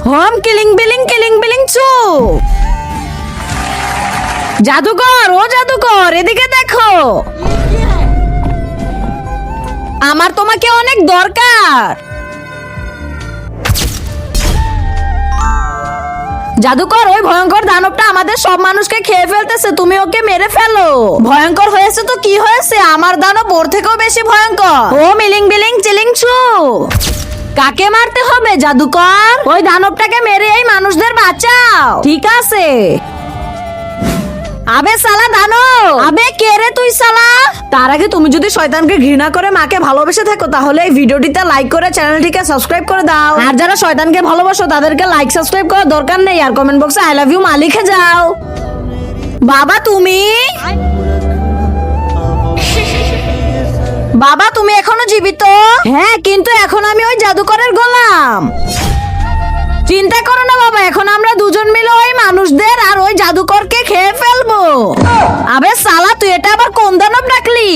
Home killing billing চু। জাদুকর, ও জাদুকর, এদিকে দেখো, আমার তোমাকে অনেক দরকার। জাদুকর, ওই ভয়ঙ্কর দানবটা আমাদের সব মানুষকে খেয়ে ফেলতেছে, তুমি ওকে মেরে ফেলো। ভয়ঙ্কর হয়েছে তো কি হয়েছে, আমার দানব ওর থেকেও বেশি ভয়ঙ্কর। ও মিলিং বিলিং চিলিং ছু। কাকে মারতে হবে জাদুকর? ওই দানবটাকে মেরে এই মানুষদের বাঁচাও। ঠিক আছে। আবে সালা দানব, আবে কে রে তুই সালা? তার আগে তুমি যদি শয়তানকে ঘৃণা করে মাকে ভালোবেসে থাকো তাহলে এই ভিডিওটিতে লাইক করে চ্যানেলটিকে সাবস্ক্রাইব করে দাও। আর যারা শয়তানকে ভালোবাসো তাদেরকে লাইক সাবস্ক্রাইব করার দরকার নেই, আর কমেন্ট বক্সে আই লাভ ইউ মা লিখে যাও। বাবা তুমি, বাবা তুমি এখনো জীবিত? হ্যাঁ, কিন্তু এখন আমি ওই জাদুকরের গোলাম। চিন্তা করো না বাবা, এখন আমরা দুজন মিলে ওই মানুষদের আর ওই জাদুকরকে খেয়ে ফেলবো। আবে সালা, তুই এটা আবার কোন দানব ডাকলি?